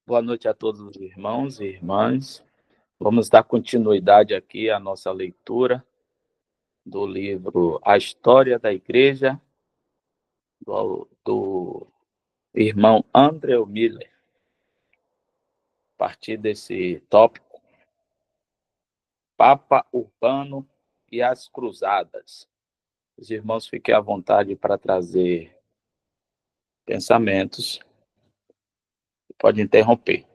Boa noite a todos os irmãos e irmãs. Vamos dar continuidade aqui à nossa leitura do livro A História da Igreja, do irmão André Miller. A partir desse tópico, Papa Urbano e as Cruzadas. Os irmãos fiquem à vontade para trazer pensamentos. Pode interromper.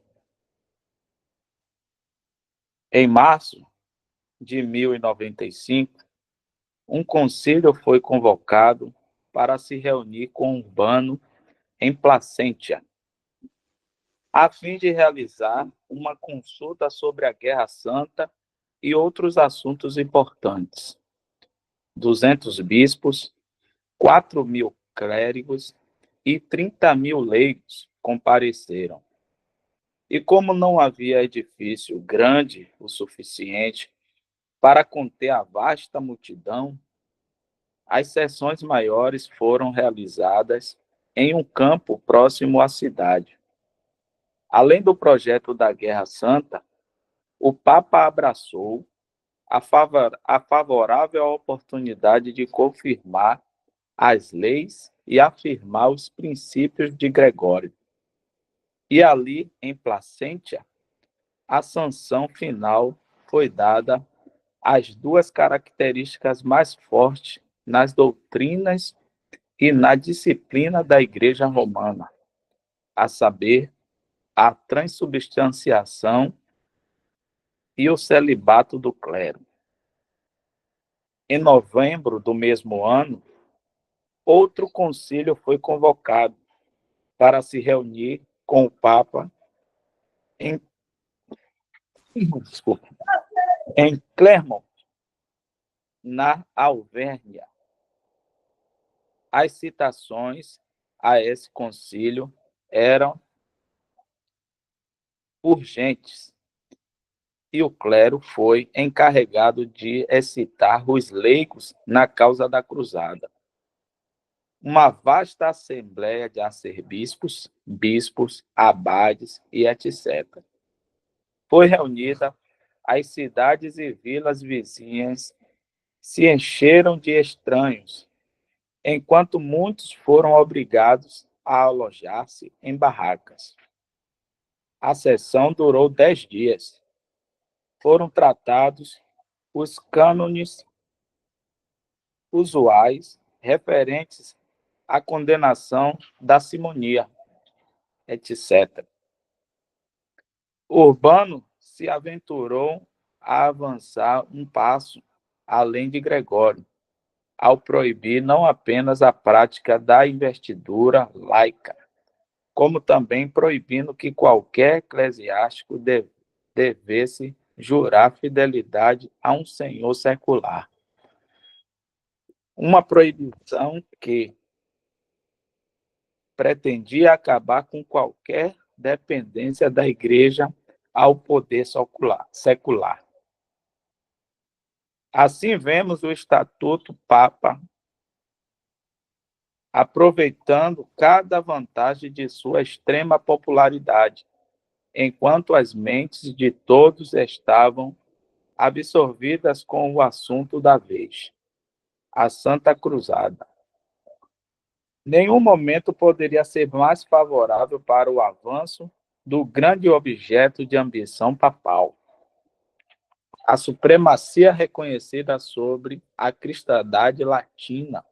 Em março de 1095, um concílio foi convocado para se reunir com Urbano em Placentia, a fim de realizar uma consulta sobre a Guerra Santa e outros assuntos importantes. 200 bispos, 4.000 clérigos e 30.000 leigos compareceram. E como não havia edifício grande o suficiente para conter a vasta multidão, as sessões maiores foram realizadas em um campo próximo à cidade. Além do projeto da Guerra Santa, o Papa abraçou a favorável oportunidade de confirmar as leis e afirmar os princípios de Gregório. E ali, em Placentia, a sanção final foi dada às duas características mais fortes nas doutrinas e na disciplina da Igreja Romana, a saber, a transubstanciação e o celibato do clero. Em novembro do mesmo ano, outro concílio foi convocado para se reunir com o Papa em, desculpa, em Clermont, na Alvérnia. As citações a esse concílio eram urgentes e o clero foi encarregado de excitar os leigos na causa da cruzada. Uma vasta assembleia de arcebispos, bispos, abades e etc. foi reunida. As cidades e vilas vizinhas se encheram de estranhos, enquanto muitos foram obrigados a alojar-se em barracas. A sessão durou 10 dias. Foram tratados os cânones usuais referentes à condenação da simonia, etc. Urbano se aventurou a avançar um passo além de Gregório, ao proibir não apenas a prática da investidura laica, como também proibindo que qualquer eclesiástico devesse jurar fidelidade a um senhor secular. Uma proibição que pretendia acabar com qualquer dependência da Igreja ao poder secular. Assim, vemos o Estatuto Papa aproveitando cada vantagem de sua extrema popularidade, enquanto as mentes de todos estavam absorvidas com o assunto da vez, a Santa Cruzada. Nenhum momento poderia ser mais favorável para o avanço do grande objeto de ambição papal, a supremacia reconhecida sobre a cristandade latina,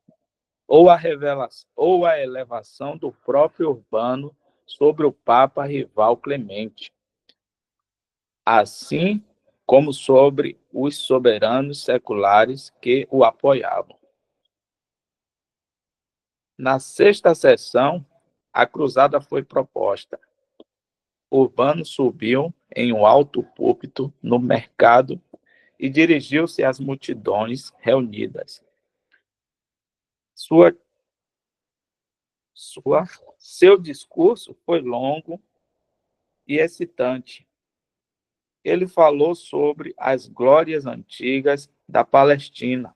ou a elevação do próprio Urbano sobre o Papa rival Clemente, assim como sobre os soberanos seculares que o apoiavam. Na sexta sessão, a cruzada foi proposta. Urbano subiu em um alto púlpito no mercado e dirigiu-se às multidões reunidas. Seu discurso foi longo e excitante. Ele falou sobre as glórias antigas da Palestina,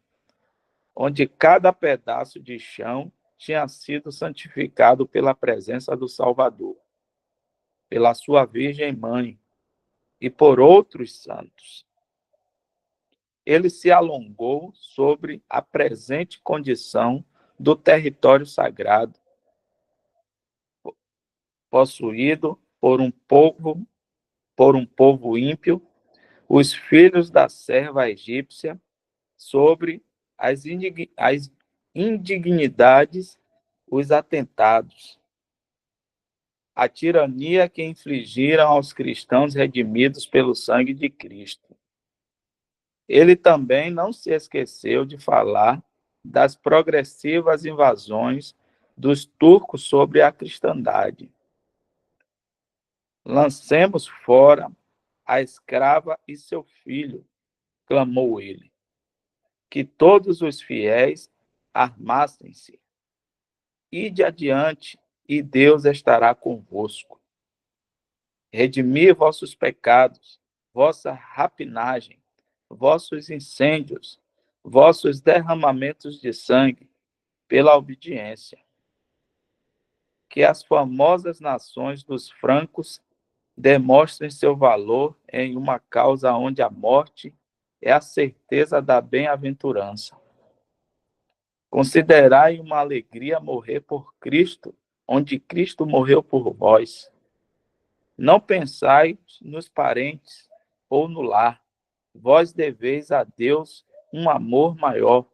onde cada pedaço de chão tinha sido santificado pela presença do Salvador. pela sua Virgem Mãe e por outros santos. Ele se alongou sobre a presente condição do território sagrado, possuído por um povo ímpio, os filhos da serva egípcia, sobre as indignidades, os atentados, a tirania que infligiram aos cristãos redimidos pelo sangue de Cristo. Ele também não se esqueceu de falar das progressivas invasões dos turcos sobre a cristandade. Lancemos fora a escrava e seu filho, clamou ele. Que todos os fiéis armassem-se. Ide adiante, e Deus estará convosco. Redimi vossos pecados, vossa rapinagem, vossos incêndios, vossos derramamentos de sangue, pela obediência. Que as famosas nações dos francos demonstrem seu valor em uma causa onde a morte é a certeza da bem-aventurança. Considerai uma alegria morrer por Cristo, onde Cristo morreu por vós. Não pensai nos parentes ou no lar. Vós deveis a Deus um amor maior,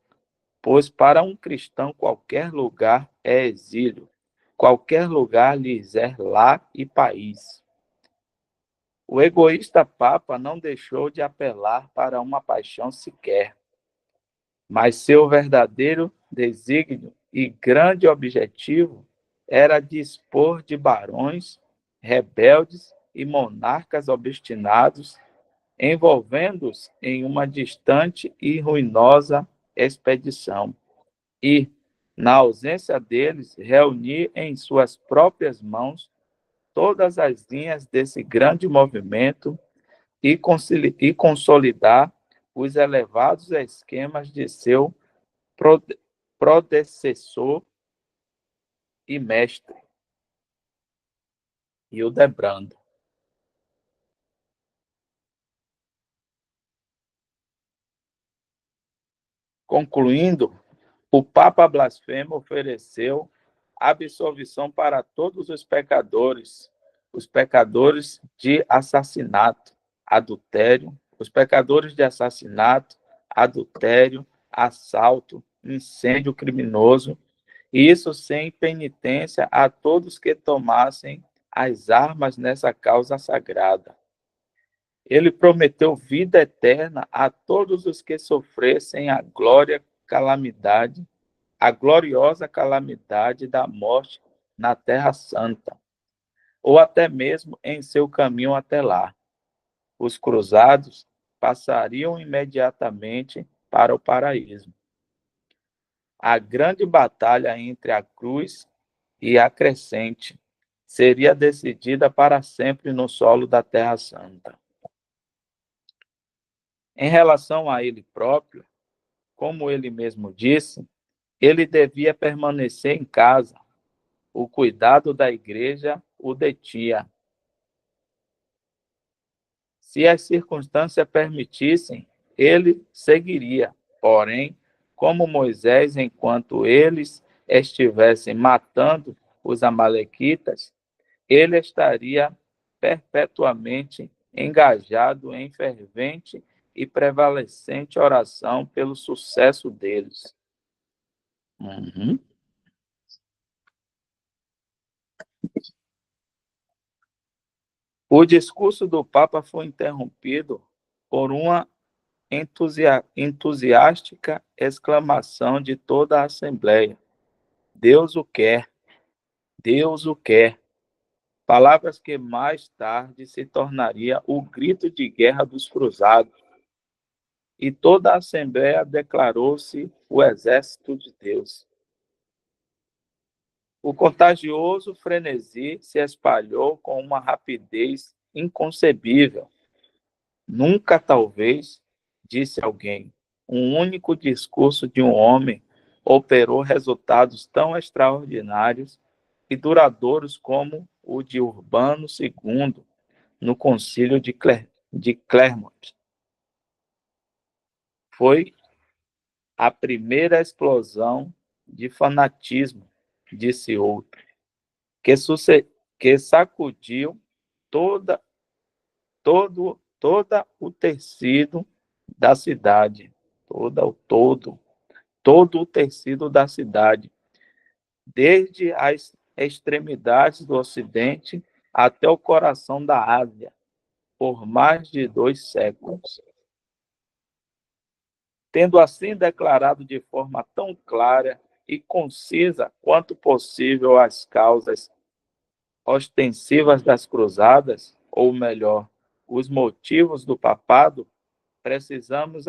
pois para um cristão qualquer lugar é exílio, qualquer lugar lhes é lar e país. O egoísta Papa não deixou de apelar para uma paixão sequer, mas seu verdadeiro desígnio e grande objetivo era dispor de barões, rebeldes e monarcas obstinados, envolvendo-os em uma distante e ruinosa expedição, e, na ausência deles, reunir em suas próprias mãos todas as linhas desse grande movimento e consolidar os elevados esquemas de seu predecessor e mestre, Hildebrando. Concluindo, o Papa Blasfemo ofereceu absolvição para todos os pecadores de assassinato, adultério, os pecadores de assassinato, adultério, assalto, incêndio criminoso, e isso sem penitência a todos que tomassem as armas nessa causa sagrada. Ele prometeu vida eterna a todos os que sofressem a gloriosa calamidade da morte na Terra Santa, ou até mesmo em seu caminho até lá. Os cruzados passariam imediatamente para o paraíso. A grande batalha entre a cruz e a crescente seria decidida para sempre no solo da Terra Santa. Em relação a ele próprio, como ele mesmo disse, ele devia permanecer em casa. O cuidado da igreja o detinha. Se as circunstâncias permitissem, ele seguiria. Porém, como Moisés, enquanto eles estivessem matando os amalequitas, ele estaria perpetuamente engajado em fervente e prevalecente oração pelo sucesso deles. Uhum. O discurso do Papa foi interrompido por uma entusiástica exclamação de toda a Assembleia. Deus o quer, Deus o quer. Palavras que mais tarde se tornaria o grito de guerra dos cruzados. E toda a Assembleia declarou-se o exército de Deus. O contagioso frenesi se espalhou com uma rapidez inconcebível. Nunca, talvez, disse alguém, um único discurso de um homem operou resultados tão extraordinários e duradouros como o de Urbano II, no Concílio de Clermont. Foi a primeira explosão de fanatismo, disse outro, que, que sacudiu toda, toda o tecido da cidade, todo o tecido da cidade, desde as extremidades do Ocidente até o coração da Ásia, por mais de 2 séculos. Tendo assim declarado de forma tão clara e concisa quanto possível as causas ostensivas das cruzadas, ou melhor, os motivos do papado, precisamos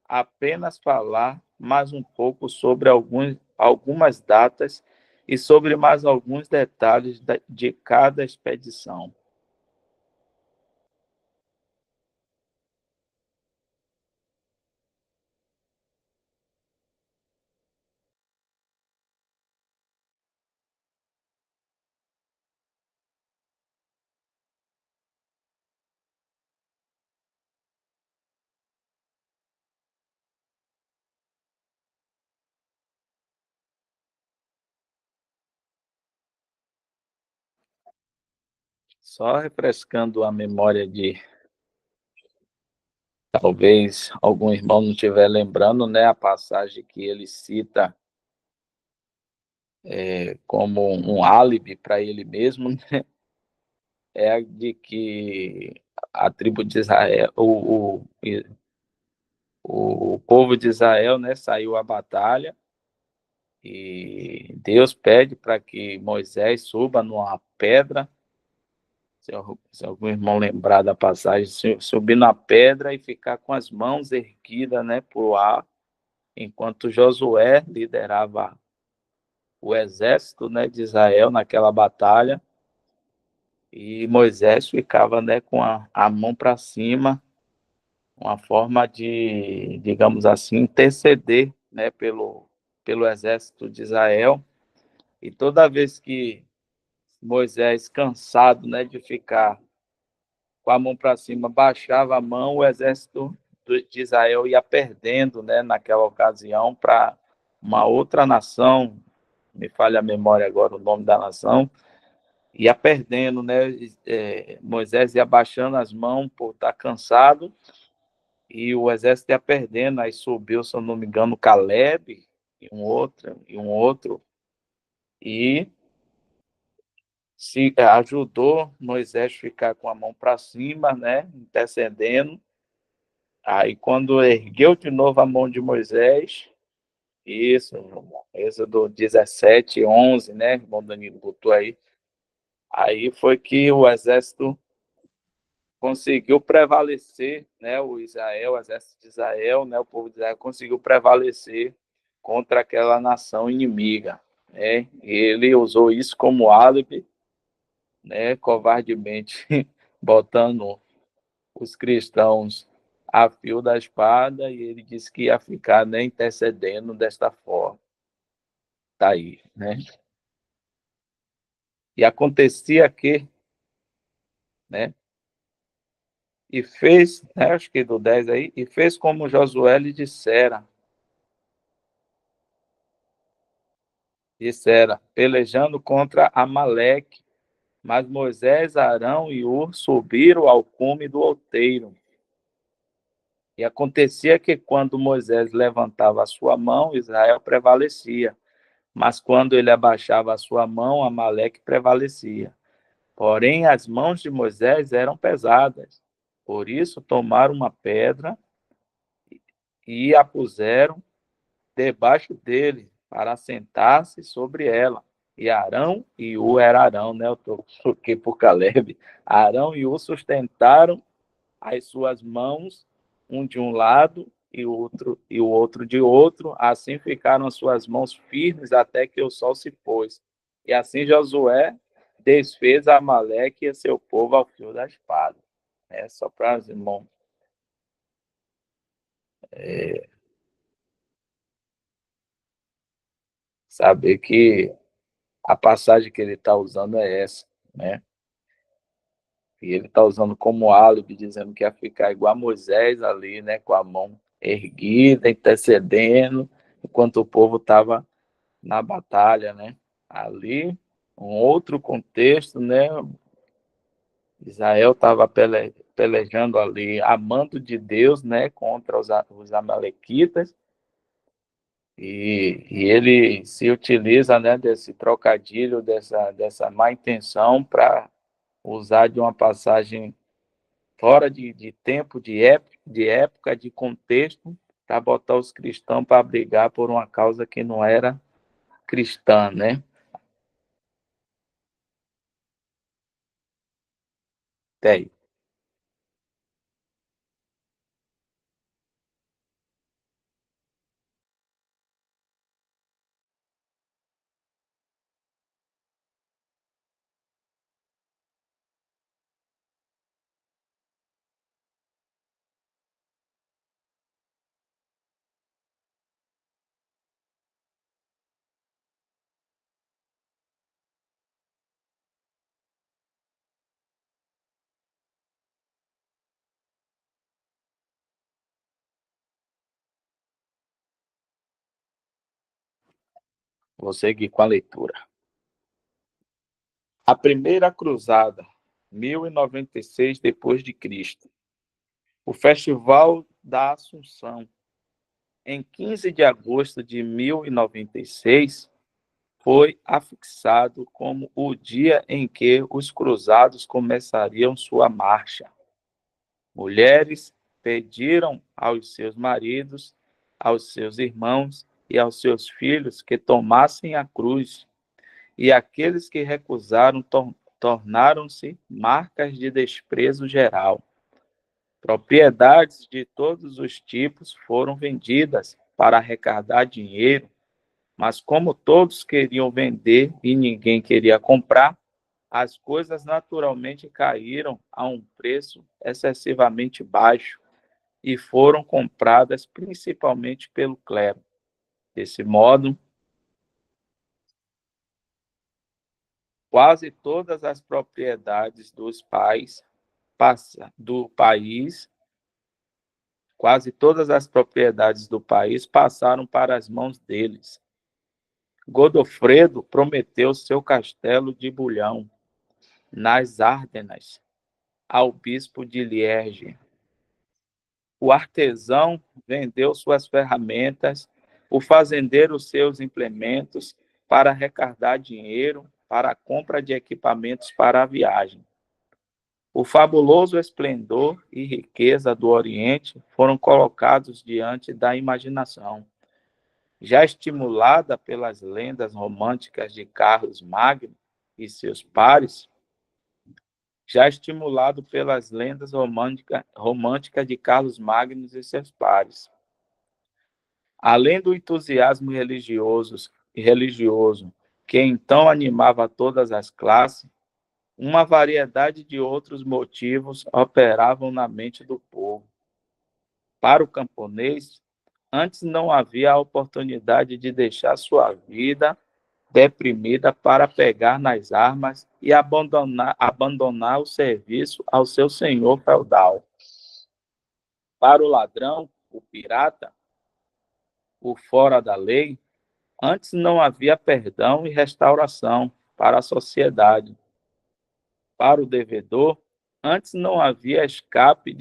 apenas falar mais um pouco sobre algumas datas e sobre mais alguns detalhes de cada expedição. Só refrescando a memória de talvez algum irmão não estiver lembrando, né, a passagem que ele cita como um álibi para ele mesmo, né, é a de que a tribo de Israel, o povo de Israel, né, saiu à batalha e Deus pede para que Moisés suba numa pedra, se algum irmão lembrar da passagem, subir na pedra e ficar com as mãos erguidas, né, para o ar, enquanto Josué liderava o exército, né, de Israel naquela batalha, e Moisés ficava, né, com a mão para cima, uma forma de, digamos assim, interceder, né, pelo exército de Israel. E toda vez que Moisés, cansado, né, de ficar com a mão para cima, baixava a mão, o exército de Israel ia perdendo, né, naquela ocasião, para uma outra nação, me falha a memória agora o nome da nação, ia perdendo, né? Moisés ia baixando as mãos por estar cansado e o exército ia perdendo. Aí subiu, se eu não me engano, Caleb e se ajudou Moisés a ficar com a mão para cima, né? Intercedendo. Aí quando ergueu de novo a mão de Moisés, isso, Êxodo 17:11, né? O irmão Danilo botou aí. Aí foi que o exército conseguiu prevalecer, né, o exército de Israel, né, o povo de Israel conseguiu prevalecer contra aquela nação inimiga, né? E ele usou isso como álibi, né, covardemente botando os cristãos a fio da espada e ele disse que ia ficar, né, intercedendo desta forma. Tá aí, né? E acontecia que, né, e fez, né, acho que do 10 aí, e fez como Josué lhe dissera, pelejando contra Amaleque. Mas Moisés, Arão e Ur subiram ao cume do outeiro. E acontecia que quando Moisés levantava a sua mão, Israel prevalecia. Mas quando ele abaixava a sua mão, Amaleque prevalecia. Porém, as mãos de Moisés eram pesadas. Por isso, tomaram uma pedra e a puseram debaixo dele, para sentar-se sobre ela. E Arão e U era Arão, né? Eu troquei por Caleb. Arão e U sustentaram as suas mãos, um de um lado e o outro de outro. Assim ficaram as suas mãos firmes até que o sol se pôs. E assim Josué desfez Amaleque e seu povo ao fio da espada. É só para os irmãos saber que A passagem que ele está usando é essa, né? E ele está usando como álibi, dizendo que ia ficar igual a Moisés ali, né? Com a mão erguida, intercedendo, enquanto o povo estava na batalha, né? Ali, um outro contexto, né? Israel estava pelejando ali, amando de Deus, né? Contra os amalequitas. E ele se utiliza, né, desse trocadilho, dessa má intenção para usar de uma passagem fora de tempo, de época, de contexto, para botar os cristãos para brigar por uma causa que não era cristã, né? Tem. Vou seguir com a leitura. A primeira cruzada, 1096 depois de Cristo. O Festival da Assunção, em 15 de agosto de 1096, foi afixado como o dia em que os cruzados começariam sua marcha. Mulheres pediram aos seus maridos, aos seus irmãos e aos seus filhos que tomassem a cruz, e aqueles que recusaram tornaram-se marcas de desprezo geral. Propriedades de todos os tipos foram vendidas para arrecadar dinheiro, mas como todos queriam vender e ninguém queria comprar, as coisas naturalmente caíram a um preço excessivamente baixo e foram compradas principalmente pelo clero. Desse modo, quase todas as propriedades do país, quase todas as propriedades do país passaram para as mãos deles. Godofredo prometeu seu castelo de Bulhão, nas Ardenas, ao bispo de Liege. O artesão vendeu suas ferramentas, o fazendeiro seus implementos para arrecadar dinheiro para a compra de equipamentos para a viagem. O fabuloso esplendor e riqueza do Oriente foram colocados diante da imaginação. Já estimulada pelas lendas românticas de Carlos Magno e seus pares, já estimulado pelas lendas românticas de Carlos Magno e seus pares. Além do entusiasmo religioso que então animava todas as classes, uma variedade de outros motivos operavam na mente do povo. Para o camponês, antes não havia a oportunidade de deixar sua vida deprimida para pegar nas armas e abandonar o serviço ao seu senhor feudal. Para o ladrão, o pirata, o fora da lei, antes não havia perdão e restauração para a sociedade. Para o devedor, antes não havia escape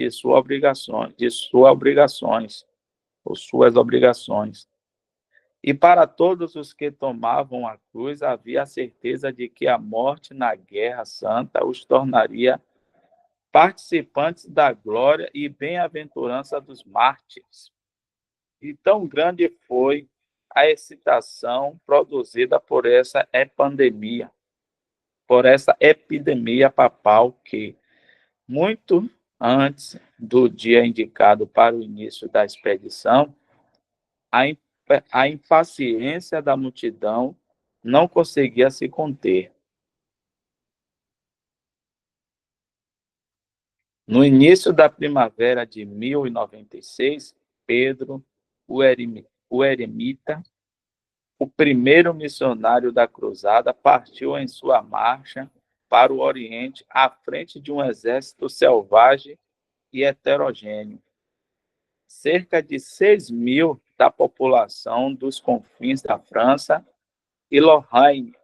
ou suas obrigações. E para todos os que tomavam a cruz, havia a certeza de que a morte na guerra santa os tornaria participantes da glória e bem-aventurança dos mártires. E tão grande foi a excitação produzida por essa epidemia papal que, muito antes do dia indicado para o início da expedição, a, a impaciência da multidão não conseguia se conter. No início da primavera de 1096, Pedro, o eremita, o primeiro missionário da cruzada partiu em sua marcha para o Oriente à frente de um exército selvagem e heterogêneo. Cerca de 6.000 da população dos confins da França e Lorraine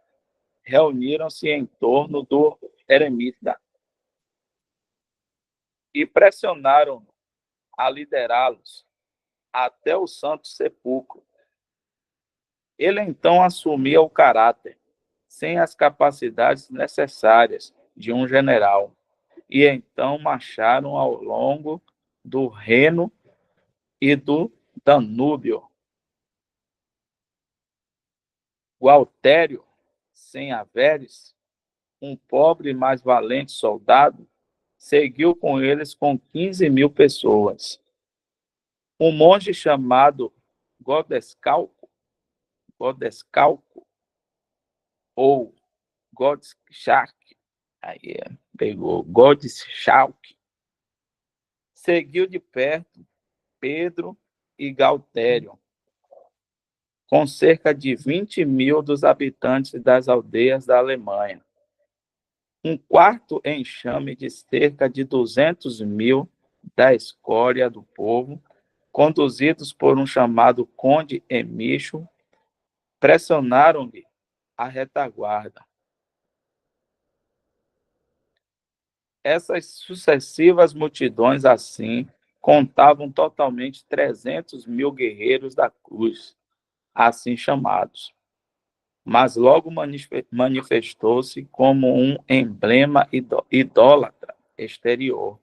reuniram-se em torno do eremita e pressionaram a liderá-los até o Santo Sepulcro. Ele então assumia o caráter, sem as capacidades necessárias de um general, e então marcharam ao longo do Reno e do Danúbio. Gualtério, sem haveres, um pobre mas valente soldado, seguiu com eles com 15.000 pessoas. Um monge chamado Godescalco ou Godschalk, aí pegou Godschalk, seguiu de perto Pedro e Galtério, com cerca de 20.000 dos habitantes das aldeias da Alemanha. Um quarto enxame de cerca de 200.000 da escória do povo, conduzidos por um chamado Conde Emicho, pressionaram-lhe a retaguarda. Essas sucessivas multidões, assim, contavam totalmente 300.000 guerreiros da cruz, assim chamados. Mas logo manifestou-se como um emblema idólatra exterior.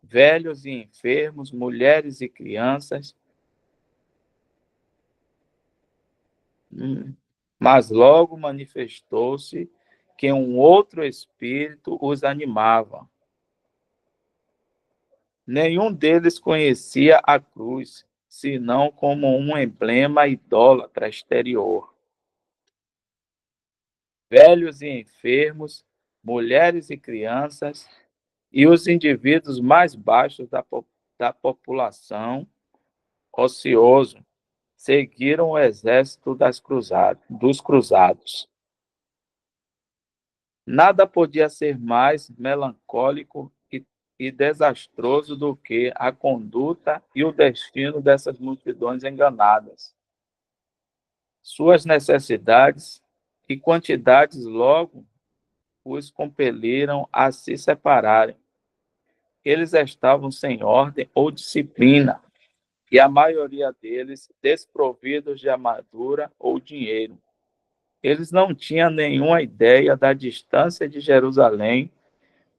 Velhos e enfermos, mulheres e crianças, mas logo manifestou-se que um outro espírito os animava. Nenhum deles conhecia a cruz, senão como um emblema idólatra exterior. Velhos e enfermos, mulheres e crianças, e os indivíduos mais baixos da população, ocioso, seguiram o exército dos cruzados. Nada podia ser mais melancólico e desastroso do que a conduta e o destino dessas multidões enganadas. Suas necessidades e quantidades logo os compeliram a se separarem. Eles estavam sem ordem ou disciplina, e a maioria deles desprovidos de armadura ou dinheiro. Eles não tinham nenhuma ideia da distância de Jerusalém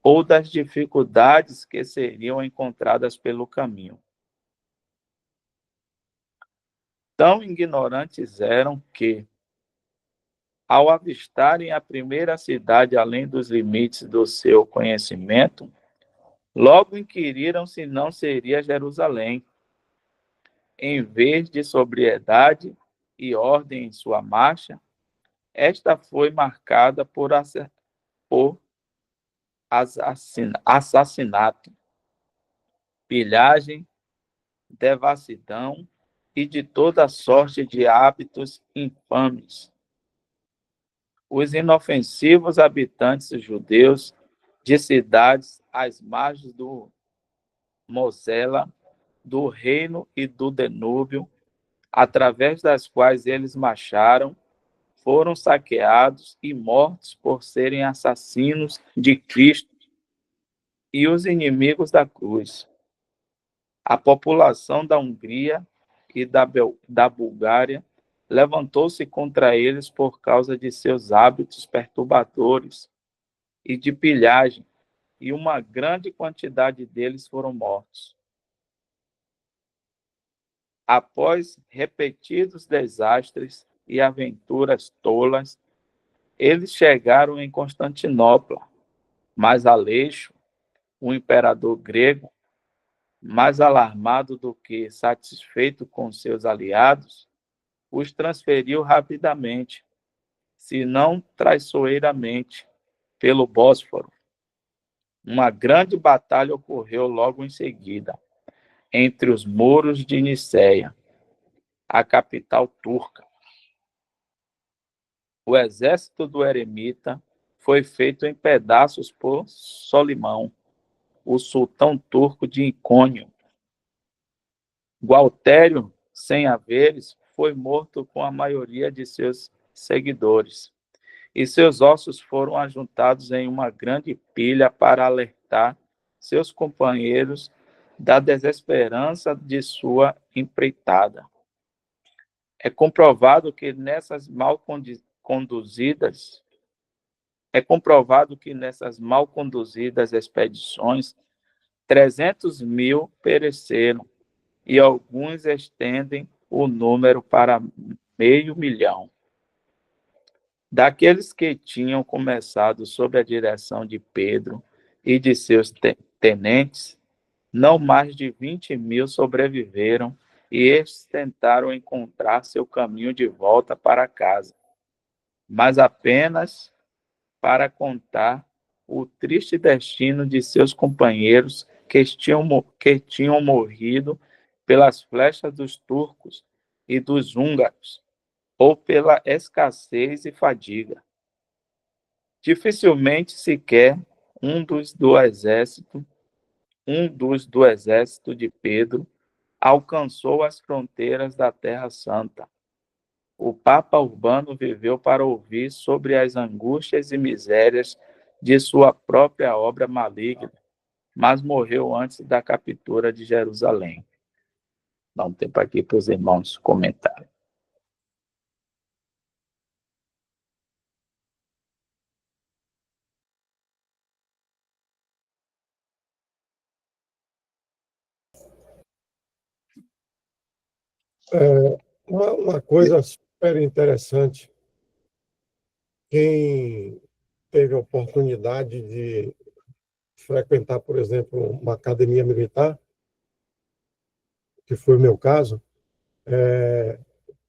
ou das dificuldades que seriam encontradas pelo caminho. Tão ignorantes eram que, ao avistarem a primeira cidade além dos limites do seu conhecimento, logo inquiriram se não seria Jerusalém. Em vez de sobriedade e ordem em sua marcha, esta foi marcada por assassinato, pilhagem, devassidão e de toda sorte de hábitos infames. Os inofensivos habitantes judeus de cidades às margens do Mosela, do Reino e do Danúbio, através das quais eles marcharam, foram saqueados e mortos por serem assassinos de Cristo e os inimigos da cruz. A população da Hungria e da Bulgária levantou-se contra eles por causa de seus hábitos perturbadores e de pilhagem, e uma grande quantidade deles foram mortos. Após repetidos desastres e aventuras tolas, eles chegaram em Constantinopla, mas Aleixo, o imperador grego, mais alarmado do que satisfeito com seus aliados, os transferiu rapidamente, se não traiçoeiramente, pelo Bósforo. Uma grande batalha ocorreu logo em seguida, entre os muros de Nicéia, a capital turca, o exército do eremita foi feito em pedaços por Solimão, o sultão turco de Icônio. Gualtério, sem haveres, foi morto com a maioria de seus seguidores, e seus ossos foram ajuntados em uma grande pilha para alertar seus companheiros da desesperança de sua empreitada. É comprovado que nessas mal conduzidas expedições, 300 mil pereceram, e alguns estendem o número para 500.000. Daqueles que tinham começado sob a direção de Pedro e de seus tenentes, não mais de 20.000 sobreviveram e estes tentaram encontrar seu caminho de volta para casa, mas apenas para contar o triste destino de seus companheiros que tinham morrido pelas flechas dos turcos e dos húngaros, ou pela escassez e fadiga. Dificilmente sequer um dos do exército de Pedro alcançou as fronteiras da Terra Santa. O Papa Urbano viveu para ouvir sobre as angústias e misérias de sua própria obra maligna, mas morreu antes da captura de Jerusalém. Dá um tempo aqui para os irmãos comentarem. Uma coisa super interessante, quem teve a oportunidade de frequentar, por exemplo, uma academia militar, que foi o meu caso,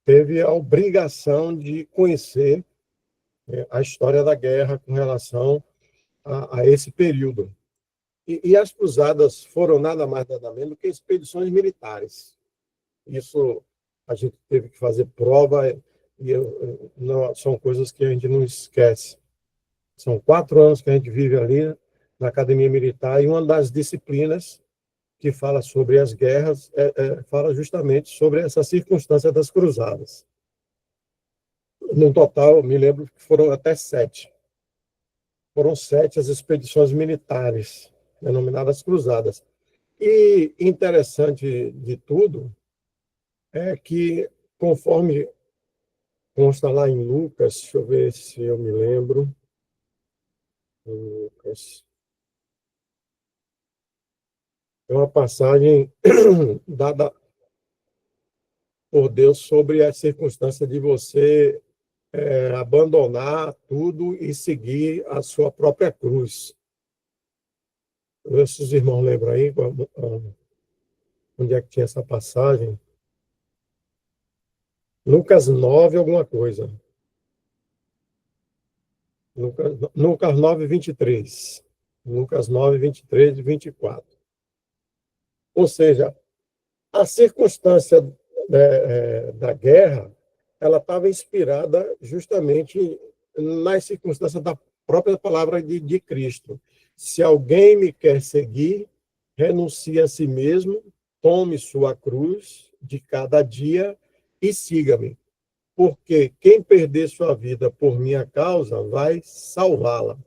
teve a obrigação de conhecer a história da guerra com relação a esse período. E as cruzadas foram nada mais nada menos do que expedições militares. Isso a gente teve que fazer prova e não, são coisas que a gente não esquece. São 4 anos que a gente vive ali na Academia Militar, e uma das disciplinas que fala sobre as guerras fala justamente sobre essa circunstância das cruzadas. No total, me lembro que foram até 7. Foram 7 as expedições militares, denominadas cruzadas. E interessante de tudo é que, conforme consta lá em Lucas, deixa eu ver se eu me lembro, Lucas, é uma passagem dada por Deus sobre a circunstância de você abandonar tudo e seguir a sua própria cruz. Vê se os irmãos lembram aí onde é que tinha essa passagem. Lucas 9, alguma coisa. Lucas 9, 23. Lucas 9, 23 e 24. Ou seja, a circunstância da guerra, ela estava inspirada justamente nas circunstâncias da própria palavra de Cristo. Se alguém me quer seguir, renuncie a si mesmo, tome sua cruz de cada dia e siga-me. Porque quem perder sua vida por minha causa vai salvá-la.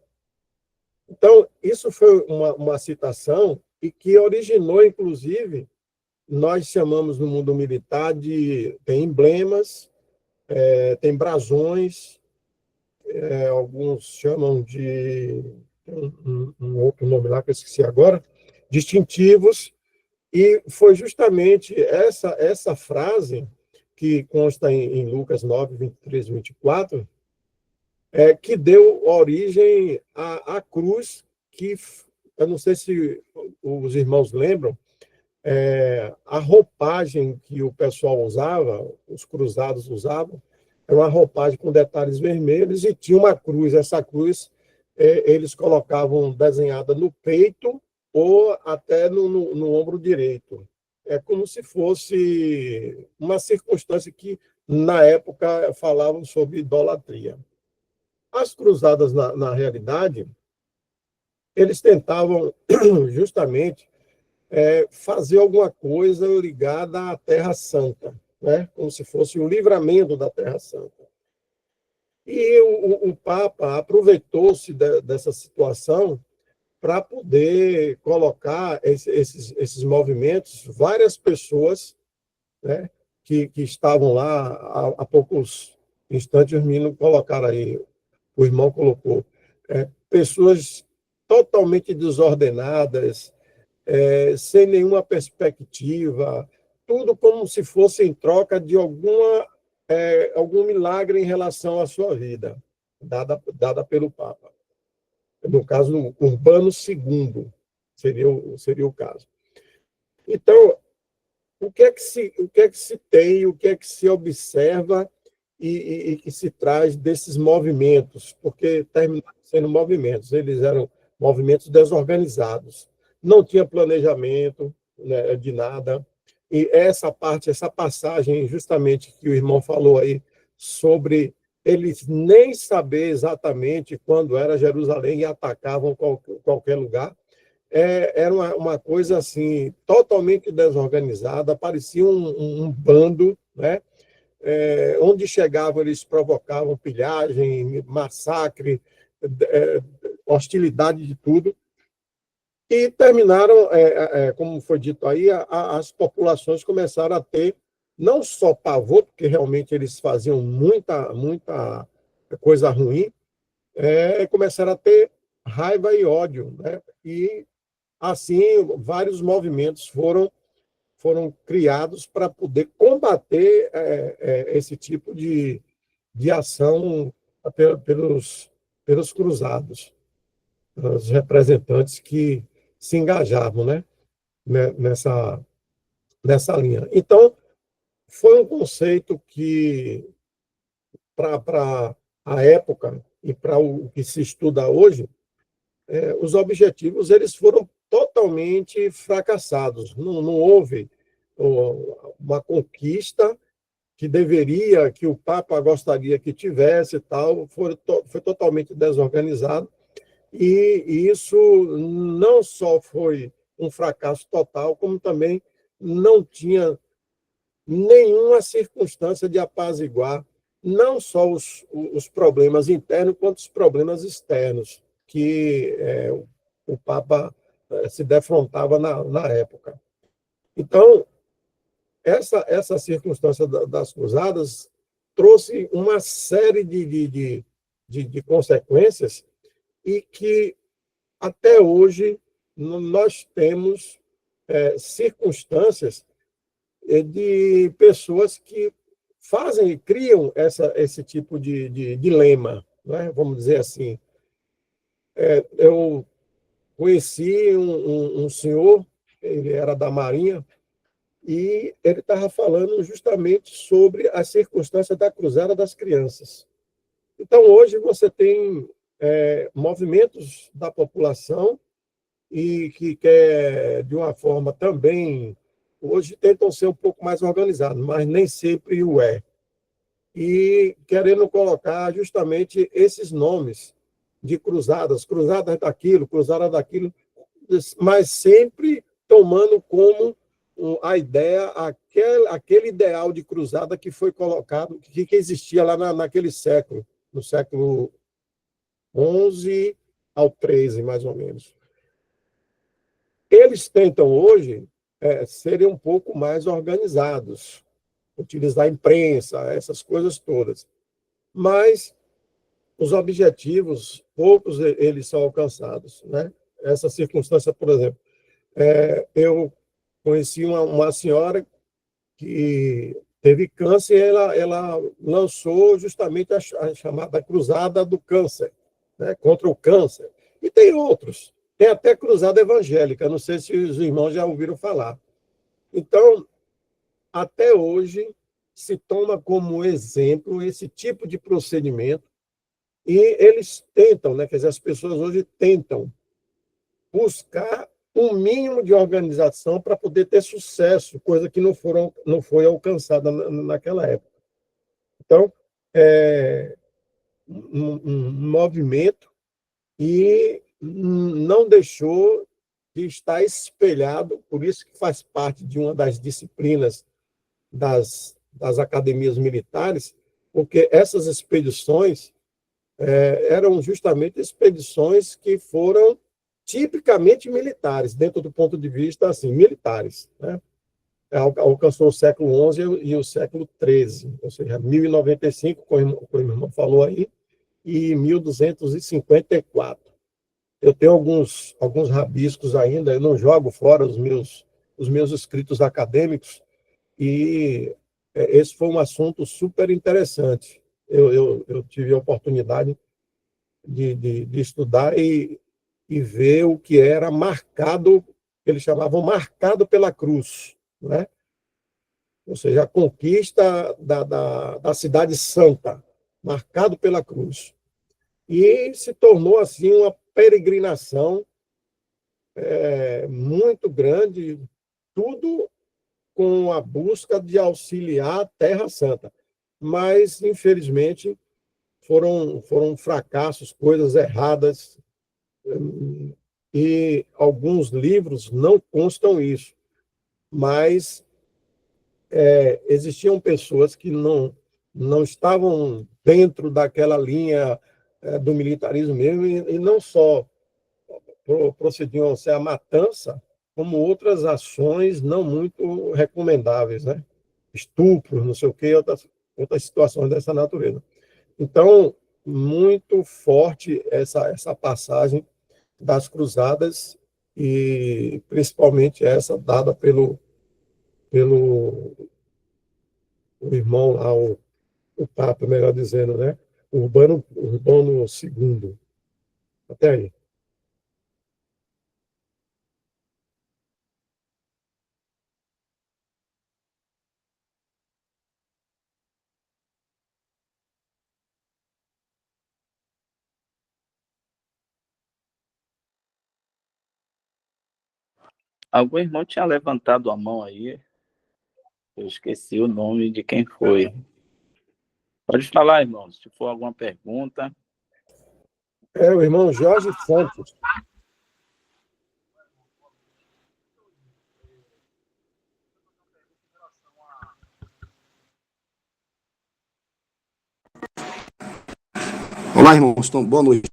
Então, isso foi uma citação e que originou, inclusive, nós chamamos no mundo militar tem emblemas, tem brasões, alguns chamam de um outro nome lá que eu esqueci agora, distintivos, e foi justamente essa frase que consta em Lucas 9, 23 e 24, que deu origem à cruz, que eu não sei se os irmãos lembram, a roupagem que o pessoal usava, os cruzados usavam, era uma roupagem com detalhes vermelhos e tinha uma cruz. Essa cruz eles colocavam desenhada no peito ou até no ombro direito. É como se fosse uma circunstância que, na época, falavam sobre idolatria. As cruzadas, na realidade, eles tentavam justamente fazer alguma coisa ligada à Terra Santa, né? Como se fosse o livramento da Terra Santa. E o Papa aproveitou-se dessa situação para poder colocar esses movimentos, várias pessoas, né, que estavam lá há poucos instantes, os meninos colocaram aí, o irmão colocou, pessoas totalmente desordenadas, sem nenhuma perspectiva, tudo como se fosse em troca de algum milagre em relação à sua vida, dada pelo Papa. No caso, Urbano II seria o caso. Então, o que é que se tem, o que é que se observa e que se traz desses movimentos? Porque terminaram sendo movimentos, eles eram movimentos desorganizados, não tinha planejamento, né, de nada, e essa passagem justamente que o irmão falou aí, sobre eles nem saber exatamente quando era Jerusalém e atacavam qualquer lugar, era uma coisa assim totalmente desorganizada, parecia um bando, né? Onde chegavam eles provocavam pilhagem, massacre, é, hostilidade de tudo, e terminaram, como foi dito aí, as populações começaram a ter não só pavor, porque realmente eles faziam muita coisa ruim, começaram a ter raiva e ódio, né? E assim, vários movimentos foram criados para poder combater esse tipo de ação pelos cruzados, os representantes que se engajavam, né, nessa linha. Então, foi um conceito que, para a época e para o que se estuda hoje, os objetivos eles foram totalmente fracassados. Não houve uma conquista que o Papa gostaria que tivesse, tal, foi totalmente desorganizado, e isso não só foi um fracasso total, como também não tinha nenhuma circunstância de apaziguar não só os problemas internos, quanto os problemas externos que o Papa se defrontava na época. Então, essa circunstância das cruzadas trouxe uma série de consequências e que, até hoje, nós temos circunstâncias de pessoas que criam esse tipo de dilema, né? Vamos dizer assim. Eu conheci um senhor, ele era da Marinha, e ele estava falando justamente sobre a circunstância da cruzada das crianças. Então, hoje, você tem movimentos da população e que quer, de uma forma também, hoje tentam ser um pouco mais organizados, mas nem sempre o é. E querendo colocar justamente esses nomes de cruzadas daquilo, mas sempre tomando como a ideia, aquele ideal de cruzada que foi colocado, que existia lá naquele século, no século XI ao XIII, mais ou menos. Eles tentam hoje serem um pouco mais organizados, utilizar a imprensa, essas coisas todas. Mas os objetivos, poucos eles são alcançados, né? Essa circunstância, por exemplo, eu conheci uma senhora que teve câncer, e ela lançou justamente a chamada Cruzada do Câncer, né, contra o câncer. E tem outros. Tem até Cruzada Evangélica, não sei se os irmãos já ouviram falar. Então, até hoje, se toma como exemplo esse tipo de procedimento, e eles tentam, né, quer dizer, as pessoas hoje tentam buscar um mínimo de organização para poder ter sucesso, coisa que não foi alcançada naquela época. Então, um movimento e não deixou de estar espelhado, por isso que faz parte de uma das disciplinas das academias militares, porque essas expedições eram justamente expedições que foram tipicamente militares, dentro do ponto de vista assim, militares, né? Alcançou o século XI e o século XIII, ou seja, 1095, como o irmão falou aí, e 1254. Eu tenho alguns rabiscos ainda, eu não jogo fora os meus escritos acadêmicos, e esse foi um assunto super interessante. Eu tive a oportunidade de estudar e ver o que era marcado, eles chamavam marcado pela cruz, né? Ou seja, a conquista da cidade santa, marcado pela cruz. E se tornou, assim, uma peregrinação muito grande, tudo com a busca de auxiliar a Terra Santa. Mas, infelizmente, foram fracassos, coisas erradas, e alguns livros não constam isso, mas existiam pessoas que não estavam dentro daquela linha do militarismo mesmo, e não só procediam a matança, como outras ações não muito recomendáveis, né? Estupros, não sei o quê, outras situações dessa natureza. Então, muito forte essa passagem das cruzadas, e principalmente essa dada pelo o irmão lá, o Papa, melhor dizendo, né? Urbano II. Até aí. Algum irmão tinha levantado a mão aí, eu esqueci o nome de quem foi. Pode falar, irmão, se for alguma pergunta. O irmão Jorge Santos. Olá, irmãos. Então, boa noite.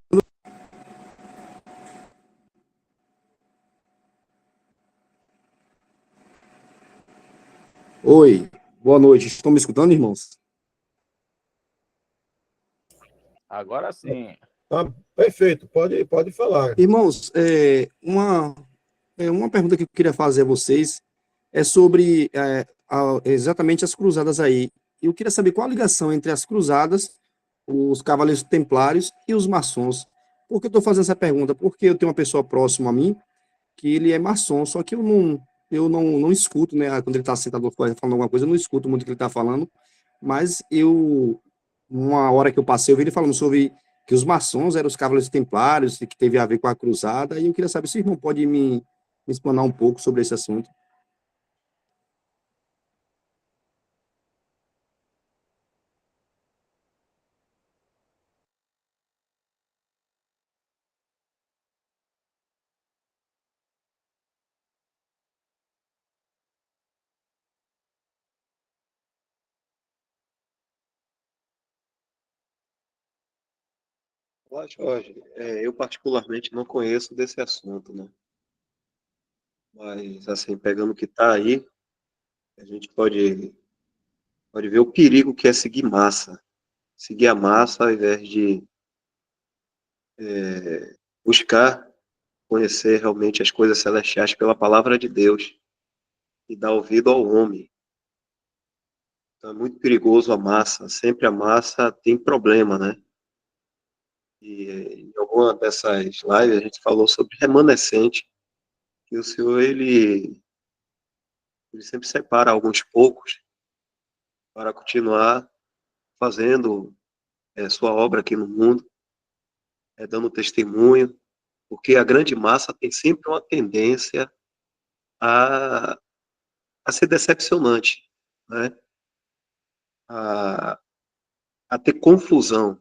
Oi, boa noite. Estão me escutando, irmãos? Agora sim. Ah, perfeito, pode falar. Irmãos, uma pergunta que eu queria fazer a vocês é sobre exatamente as cruzadas aí. Eu queria saber qual a ligação entre as cruzadas, os cavaleiros templários e os maçons. Por que eu estou fazendo essa pergunta? Porque eu tenho uma pessoa próxima a mim que ele é maçom, só que eu não escuto, né? Quando ele está sentado falando alguma coisa, eu não escuto muito o que ele está falando, mas uma hora que eu passei, eu vi ele falando sobre que os maçons eram os cavaleiros templários e que teve a ver com a cruzada, e eu queria saber se o irmão pode me explanar um pouco sobre esse assunto. Olá, Jorge. Eu particularmente não conheço desse assunto, né? Mas, assim, pegando o que está aí, a gente pode ver o perigo que é seguir massa. Seguir a massa ao invés de buscar conhecer realmente as coisas celestiais pela palavra de Deus e dar ouvido ao homem. Então, é muito perigoso a massa. Sempre a massa tem problema, né? E em alguma dessas lives a gente falou sobre remanescente, que o Senhor, ele sempre separa alguns poucos para continuar fazendo sua obra aqui no mundo, dando testemunho, porque a grande massa tem sempre uma tendência a, a ser decepcionante, né? a, a ter confusão.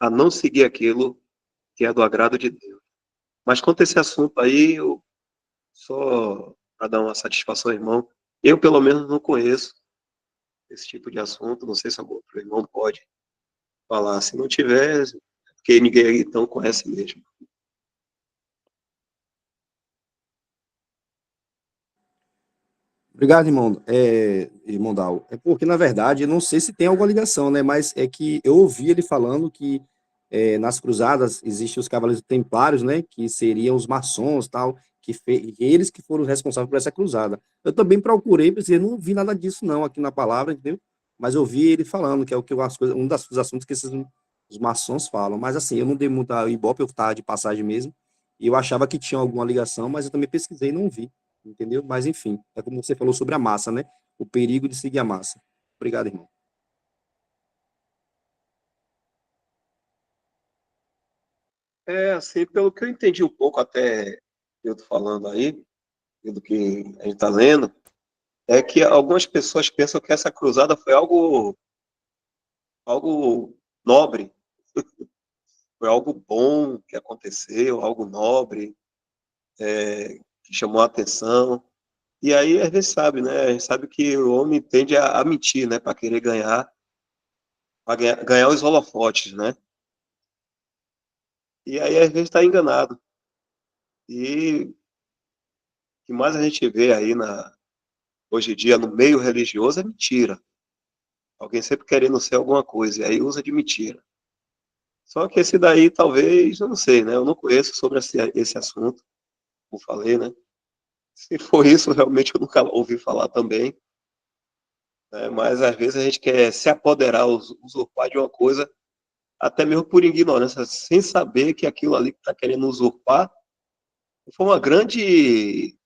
a não seguir aquilo que é do agrado de Deus. Mas quanto a esse assunto aí, eu só para dar uma satisfação, irmão, eu pelo menos não conheço esse tipo de assunto, não sei se algum outro irmão pode falar. Se não tiver, porque ninguém aí então conhece mesmo. Obrigado, irmão, irmão Dal. É porque, na verdade, eu não sei se tem alguma ligação, né? Mas é que eu ouvi ele falando que nas cruzadas existem os cavaleiros templários, né? Que seriam os maçons, tal, eles que foram responsáveis por essa cruzada. Eu também procurei, mas eu não vi nada disso não aqui na palavra, entendeu? Mas eu vi ele falando que é o que as coisas, um dos assuntos que os maçons falam. Mas assim, eu não dei muita ibope, eu estava de passagem mesmo. E eu achava que tinha alguma ligação, mas eu também pesquisei e não vi, entendeu? Mas enfim, é como você falou sobre a massa, né? O perigo de seguir a massa. Obrigado, irmão. Assim, pelo que eu entendi um pouco até eu tô falando aí, do que a gente está lendo, é que algumas pessoas pensam que essa cruzada foi algo nobre, foi algo bom que aconteceu, algo nobre, que chamou a atenção. E aí a gente sabe, né? A gente sabe que o homem tende a mentir, né? Para querer ganhar, para ganhar os holofotes, né? E aí a gente está enganado. E o que mais a gente vê aí hoje em dia no meio religioso é mentira. Alguém sempre querendo ser alguma coisa, e aí usa de mentira. Só que esse daí, talvez, eu não sei, né? Eu não conheço sobre esse assunto, como falei, né? Se for isso, realmente eu nunca ouvi falar também. Né? Mas às vezes a gente quer se apoderar, usurpar de uma coisa, até mesmo por ignorância, sem saber que aquilo ali que está querendo usurpar foi uma grande.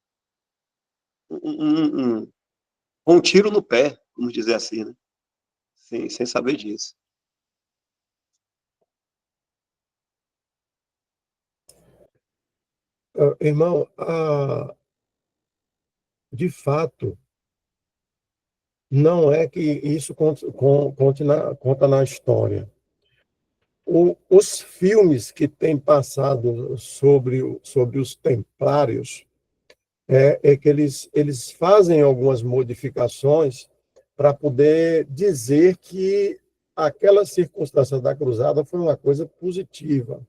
Um tiro no pé, vamos dizer assim, né? Sem saber disso. Irmão, de fato, não é que isso conta na história. Os filmes que têm passado sobre os templários é que eles fazem algumas modificações para poder dizer que aquela circunstância da cruzada foi uma coisa positiva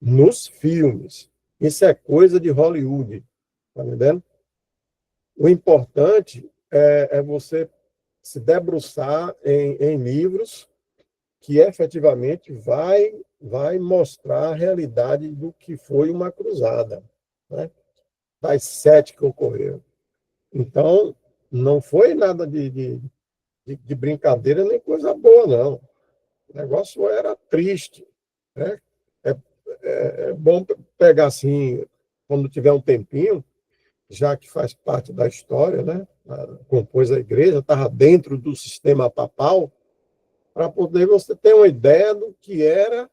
nos filmes. Isso é coisa de Hollywood, tá me entendendo? O importante é você se debruçar em livros que efetivamente vai mostrar a realidade do que foi uma cruzada, né? Das 7 que ocorreram. Então, não foi nada de brincadeira nem coisa boa, não. O negócio era triste, né? É, é bom pegar assim, quando tiver um tempinho, já que faz parte da história, né? Compôs a igreja, estava dentro do sistema papal, para poder você ter uma ideia do que era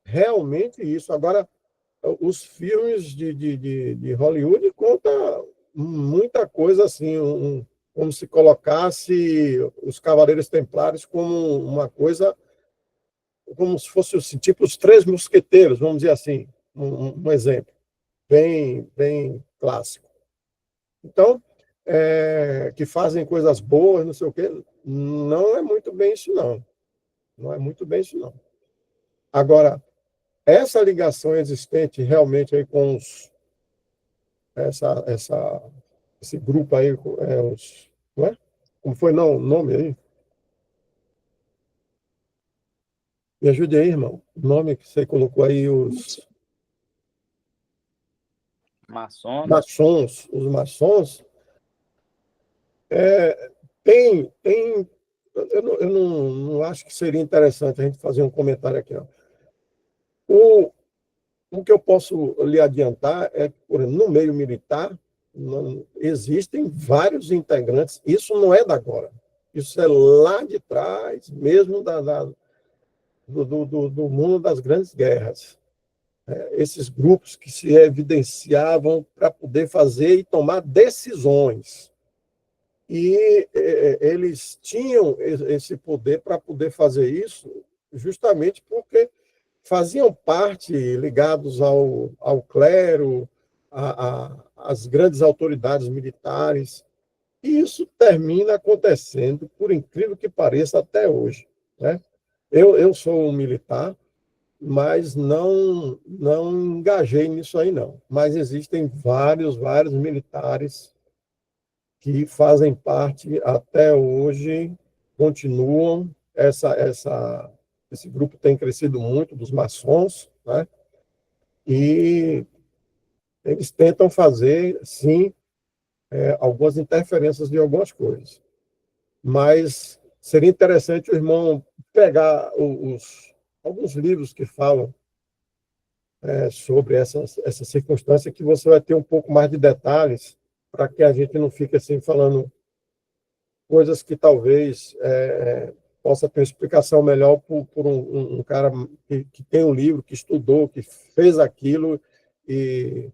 realmente isso. Agora, os filmes de Hollywood contam muita coisa assim, como se colocasse os Cavaleiros Templários como uma coisa, como se fosse assim, tipo os Três Mosqueteiros, vamos dizer assim, um exemplo bem clássico. Então, que fazem coisas boas, não sei o quê, não é muito bem isso, não. Não é muito bem isso, não. Agora, essa ligação existente realmente aí com esse grupo aí, não é? Como foi não, o nome aí? Me ajude aí, irmão. O nome que você colocou aí, Maçons. os maçons, é, tem eu não acho que seria interessante a gente fazer um comentário aqui. Ó. O que eu posso lhe adiantar é que, por exemplo, no meio militar, existem vários integrantes, isso não é da agora, isso é lá de trás, mesmo do mundo das grandes guerras. Esses grupos que se evidenciavam para poder fazer e tomar decisões. E eles tinham esse poder para poder fazer isso justamente porque faziam parte, ligados ao clero, às grandes autoridades militares. E isso termina acontecendo, por incrível que pareça, até hoje, né? Eu sou um militar, mas não engajei nisso aí, não. Mas existem vários militares que fazem parte até hoje, continuam. Esse grupo tem crescido muito, dos maçons, né? E eles tentam fazer, sim, algumas interferências de algumas coisas. Mas seria interessante o irmão pegar alguns livros que falam sobre essa circunstância, que você vai ter um pouco mais de detalhes, para que a gente não fique assim falando coisas que talvez possa ter uma explicação melhor por um cara que tem um livro, que estudou, que fez aquilo. E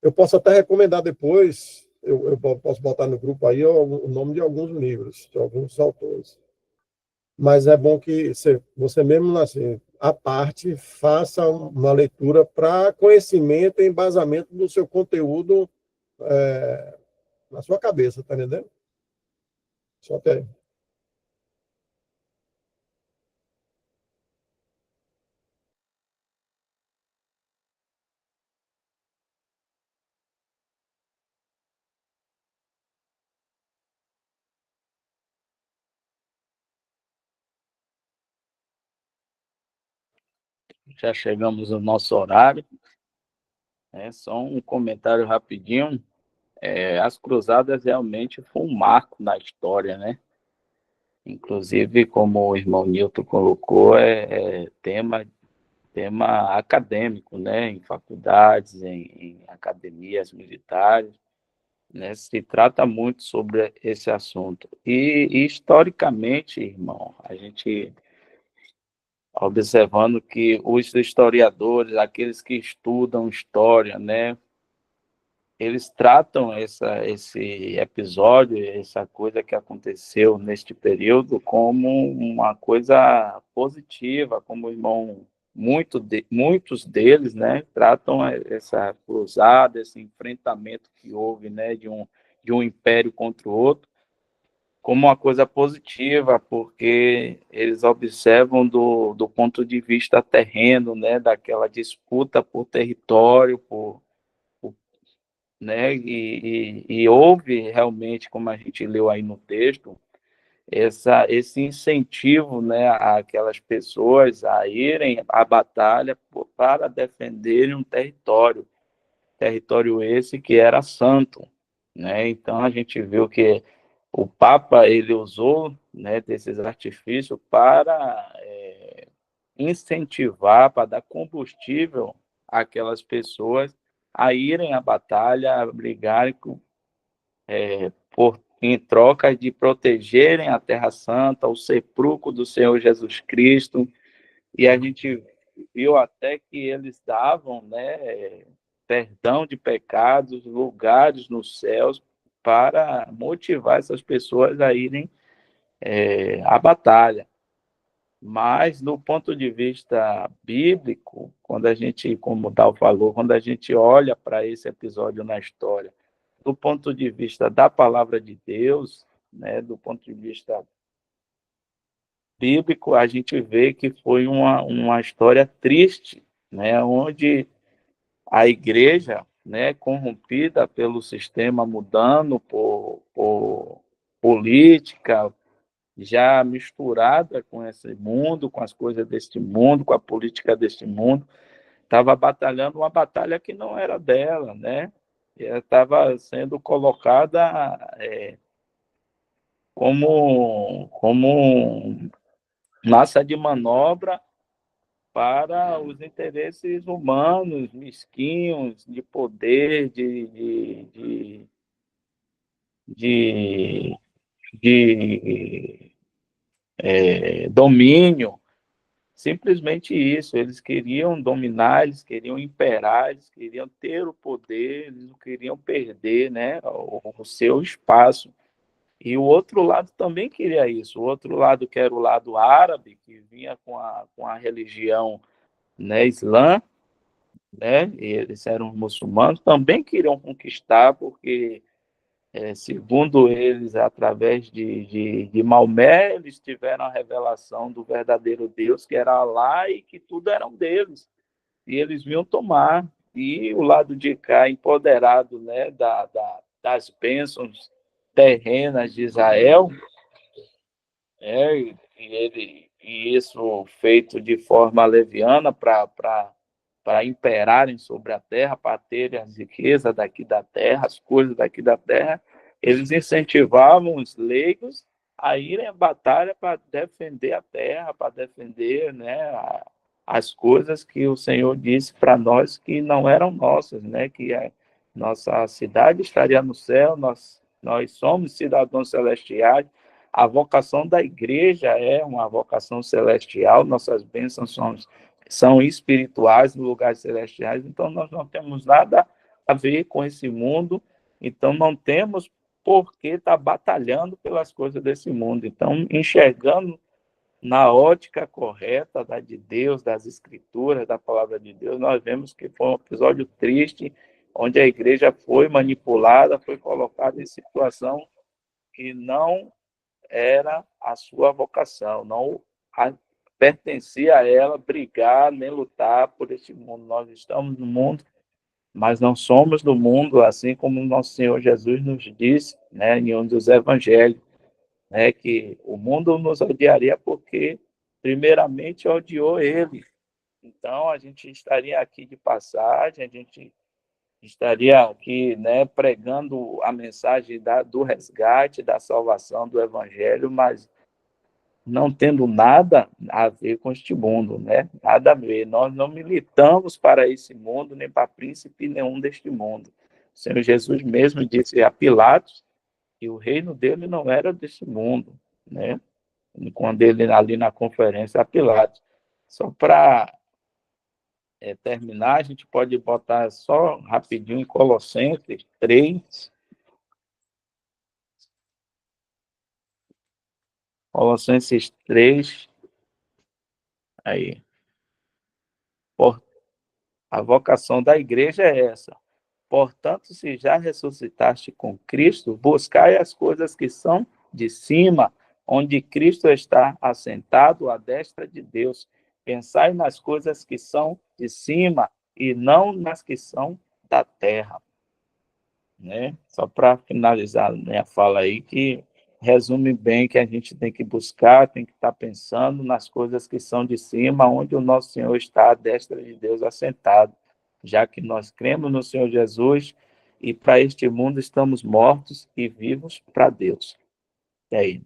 eu posso até recomendar depois, eu posso botar no grupo aí o nome de alguns livros, de alguns autores. Mas é bom que você mesmo, assim, à parte, faça uma leitura para conhecimento e embasamento do seu conteúdo na sua cabeça, tá entendendo? Só que Já chegamos no nosso horário. Só um comentário rapidinho. As cruzadas realmente foi um marco na história, né? Inclusive, como o irmão Newton colocou, é tema acadêmico, né? Em faculdades, em academias militares, né? Se trata muito sobre esse assunto. E historicamente, irmão, a gente observando que os historiadores, aqueles que estudam história, né? Eles tratam esse episódio, essa coisa que aconteceu neste período, como uma coisa positiva, como o irmão, muitos deles, né, tratam essa cruzada, esse enfrentamento que houve, né, de um império contra o outro, como uma coisa positiva, porque eles observam do ponto de vista terreno, né, daquela disputa por território, né? E houve realmente, como a gente leu aí no texto, esse incentivo, né, àquelas pessoas a irem à batalha para defenderem um território esse que era santo, né? Então a gente viu que o Papa ele usou, né, desses artifícios para incentivar, para dar combustível àquelas pessoas a irem à batalha, a brigarem em troca de protegerem a Terra Santa, o sepulcro do Senhor Jesus Cristo. E a gente viu até que eles davam, né, perdão de pecados, lugares nos céus, para motivar essas pessoas a irem à batalha. Mas, do ponto de vista bíblico, quando a gente, como o Dal falou, quando a gente olha para esse episódio na história, do ponto de vista da palavra de Deus, né, do ponto de vista bíblico, a gente vê que foi uma história triste, né, onde a igreja, né, corrompida pelo sistema mudando por política, já misturada com esse mundo, com as coisas deste mundo, com a política deste mundo, estava batalhando uma batalha que não era dela, né? Estava sendo colocada como massa de manobra para os interesses humanos, mesquinhos, de poder, de, domínio. Simplesmente isso, eles queriam dominar, eles queriam imperar, eles queriam ter o poder, eles não queriam perder, né, o seu espaço. E o outro lado também queria isso, o outro lado, que era o lado árabe, que vinha com a religião né, Islã, né, e eles eram muçulmanos, também queriam conquistar, porque, segundo eles, através de Maomé, eles tiveram a revelação do verdadeiro Deus, que era Alá, e que tudo era deles, e eles vinham tomar. E o lado de cá, empoderado, né, das bênçãos terrenas de Israel, e isso feito de forma leviana para imperarem sobre a terra, para terem as riquezas daqui da terra, as coisas daqui da terra, eles incentivavam os leigos a irem à batalha para defender a terra, para defender, né, as coisas que o Senhor disse para nós que não eram nossas, né, que a nossa cidade estaria no céu, nós somos cidadãos celestiais. A vocação da igreja é uma vocação celestial, nossas bênçãos são espirituais, no lugares celestiais, então nós não temos nada a ver com esse mundo, então não temos por que estar batalhando pelas coisas desse mundo. Então, enxergando na ótica correta da de Deus, das Escrituras, da Palavra de Deus, nós vemos que foi um episódio triste, onde a igreja foi manipulada, foi colocada em situação que não era a sua vocação, não pertencia a ela brigar nem lutar por este mundo. Nós estamos no mundo, mas não somos do mundo, assim como o nosso Senhor Jesus nos disse, né, em um dos evangelhos, né, que o mundo nos odiaria porque, primeiramente, odiou ele. Então, a gente estaria aqui de passagem, a gente estaria aqui, né, pregando a mensagem do resgate, da salvação, do evangelho, mas não tendo nada a ver com este mundo, né? Nada a ver. Nós não militamos para esse mundo, nem para príncipe nenhum deste mundo. O Senhor Jesus mesmo disse a Pilatos que o reino dele não era deste mundo, né? Quando ele ali na conferência a Pilatos. Só para terminar, a gente pode botar só rapidinho em Colossenses 3. Colossenses 3, aí. A vocação da igreja é essa. Portanto, se já ressuscitaste com Cristo, buscai as coisas que são de cima, onde Cristo está assentado à destra de Deus. Pensai nas coisas que são de cima e não nas que são da terra. Né? Só para finalizar minha fala aí, que resume bem que a gente tem que buscar, tem que estar pensando nas coisas que são de cima, onde o nosso Senhor está à destra de Deus assentado, já que nós cremos no Senhor Jesus e para este mundo estamos mortos e vivos para Deus. É aí.